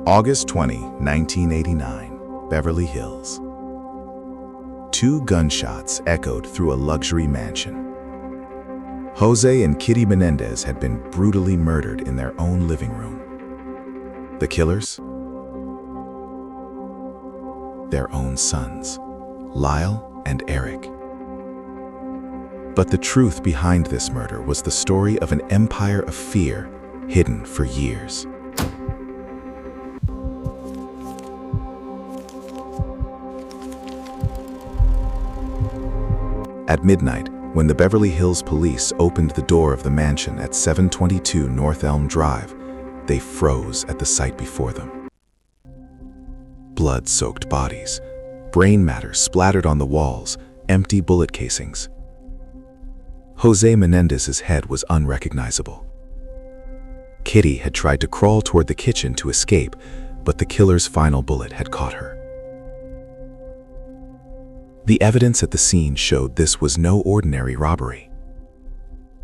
August 20, 1989, Beverly Hills. Two gunshots echoed through a luxury mansion. Jose and Kitty Menendez had been brutally murdered in their own living room. The killers? Their own sons, Lyle and Erik. But the truth behind this murder was the story of an empire of fear hidden for years. At midnight, when the Beverly Hills police opened the door of the mansion at 722 North Elm Drive, they froze at the sight before them. Blood-soaked bodies, brain matter splattered on the walls, empty bullet casings. Jose Menendez's head was unrecognizable. Kitty had tried to crawl toward the kitchen to escape, but the killer's final bullet had caught her. The evidence at the scene showed this was no ordinary robbery.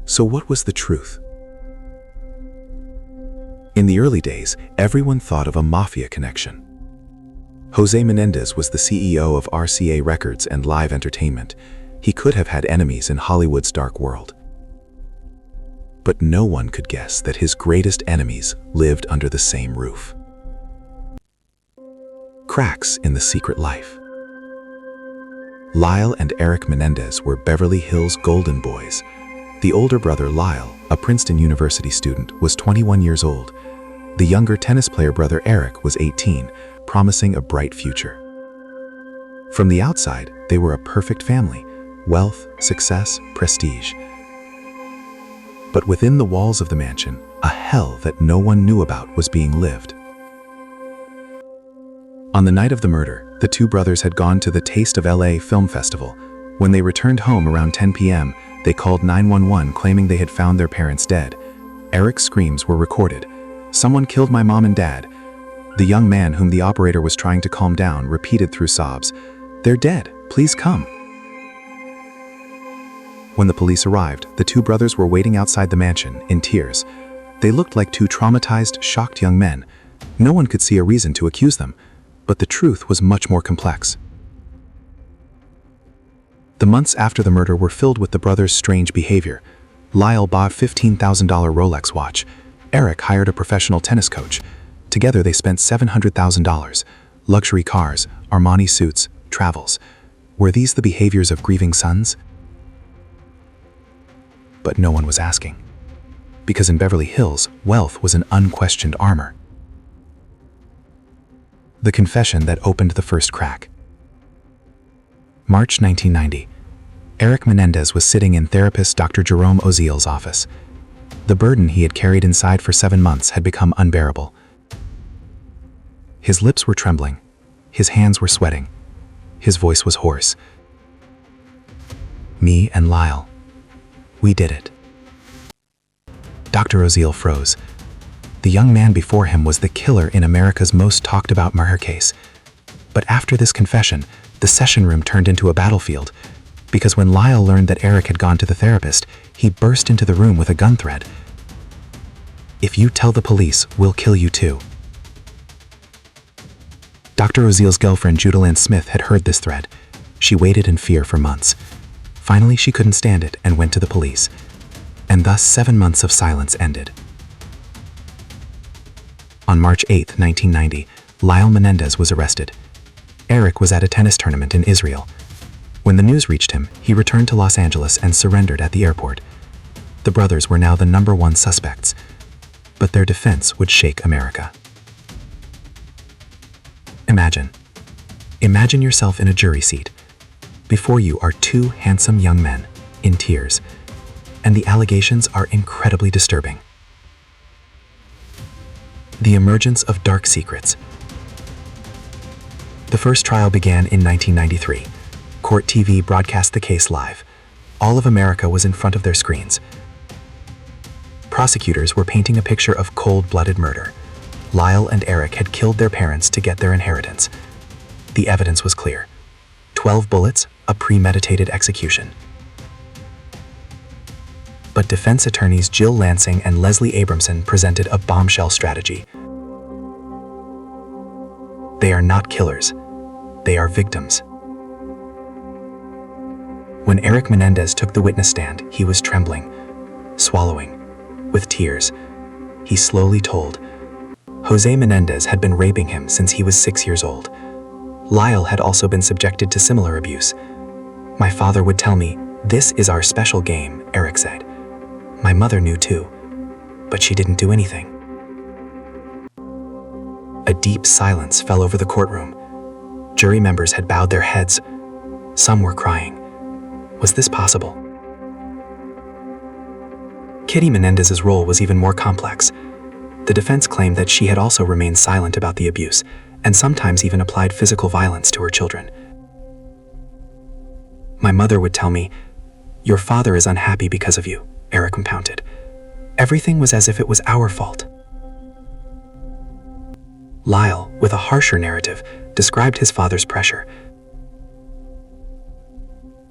So what was the truth? In the early days, everyone thought of a mafia connection. Jose Menendez was the CEO of RCA Records and Live Entertainment. He could have had enemies in Hollywood's dark world. But no one could guess that his greatest enemies lived under the same roof. Cracks in the secret life. Lyle and Erik Menendez were Beverly Hills golden boys. The older brother, Lyle, a Princeton University student, was 21 years old. The younger tennis player brother, Erik, was 18, promising a bright future. From the outside, they were a perfect family: wealth, success, prestige. But within the walls of the mansion, a hell that no one knew about was being lived. On the night of the murder, the two brothers had gone to the Taste of LA Film Festival. When they returned home around 10 p.m., they called 911 claiming they had found their parents dead. Erik's screams were recorded. "Someone killed my mom and dad." The young man, whom the operator was trying to calm down, repeated through sobs, "They're dead, please come." When the police arrived, the two brothers were waiting outside the mansion, in tears. They looked like two traumatized, shocked young men. No one could see a reason to accuse them. But the truth was much more complex. The months after the murder were filled with the brothers' strange behavior. Lyle bought a $15,000 Rolex watch. Erik hired a professional tennis coach. Together they spent $700,000. Luxury cars, Armani suits, travels. Were these the behaviors of grieving sons? But no one was asking. Because in Beverly Hills, wealth was an unquestioned armor. The confession that opened the first crack. March 1990. Erik Menendez was sitting in therapist Dr. Jerome Oziel's office. The burden he had carried inside for 7 months had become unbearable. His lips were trembling. His hands were sweating. His voice was hoarse. "Me and Lyle. We did it." Dr. Oziel froze. The young man before him was the killer in America's most talked about murder case. But after this confession, the session room turned into a battlefield, because when Lyle learned that Erik had gone to the therapist, he burst into the room with a gun threat. "If you tell the police, we'll kill you too." Dr. Oziel's girlfriend, Judalyn Smith, had heard this threat. She waited in fear for months. Finally, she couldn't stand it and went to the police. And thus 7 months of silence ended. On March 8, 1990, Lyle Menendez was arrested. Erik was at a tennis tournament in Israel. When the news reached him, he returned to Los Angeles and surrendered at the airport. The brothers were now the #1 suspects, but their defense would shake America. Imagine yourself in a jury seat. Before you are two handsome young men, in tears, and the allegations are incredibly disturbing. The emergence of dark secrets. The first trial began in 1993. Court TV broadcast the case live. All of America was in front of their screens. Prosecutors were painting a picture of cold-blooded murder. Lyle and Erik had killed their parents to get their inheritance. The evidence was clear. 12 bullets, a premeditated execution. But defense attorneys Jill Lansing and Leslie Abramson presented a bombshell strategy. They are not killers. They are victims. When Erik Menendez took the witness stand, he was trembling, swallowing, with tears. He slowly told, Jose Menendez had been raping him since he was 6 years old. Lyle had also been subjected to similar abuse. My father would tell me, "This is our special game," Erik said. My mother knew too, but she didn't do anything. A deep silence fell over the courtroom. Jury members had bowed their heads. Some were crying. Was this possible? Kitty Menendez's role was even more complex. The defense claimed that she had also remained silent about the abuse, and sometimes even applied physical violence to her children. My mother would tell me, "Your father is unhappy because of you," Erik compounded. Everything was as if it was our fault. Lyle, with a harsher narrative, described his father's pressure.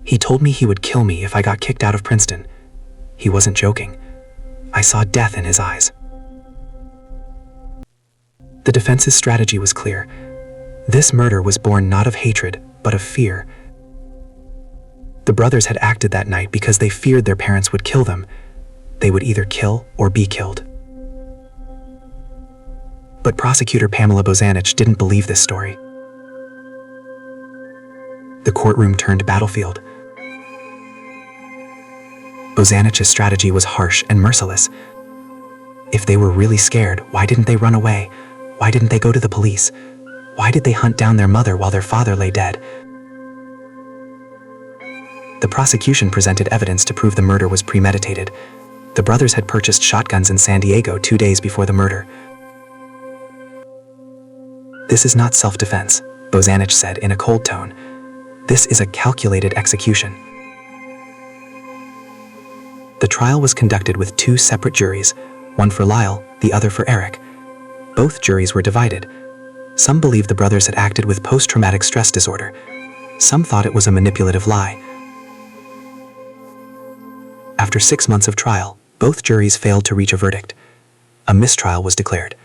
He told me he would kill me if I got kicked out of Princeton. He wasn't joking. I saw death in his eyes. The defense's strategy was clear. This murder was born not of hatred, but of fear. The brothers had acted that night because they feared their parents would kill them. They would either kill or be killed. But prosecutor Pamela Bozanich didn't believe this story. The courtroom turned battlefield. Bozanich's strategy was harsh and merciless. If they were really scared, why didn't they run away? Why didn't they go to the police? Why did they hunt down their mother while their father lay dead? The prosecution presented evidence to prove the murder was premeditated. The brothers had purchased shotguns in San Diego 2 days before the murder. This is not self-defense, Bozanich said in a cold tone. This is a calculated execution. The trial was conducted with 2 separate juries, one for Lyle, the other for Erik. Both juries were divided. Some believed the brothers had acted with post-traumatic stress disorder. Some thought it was a manipulative lie. After 6 months of trial, both juries failed to reach a verdict. A mistrial was declared.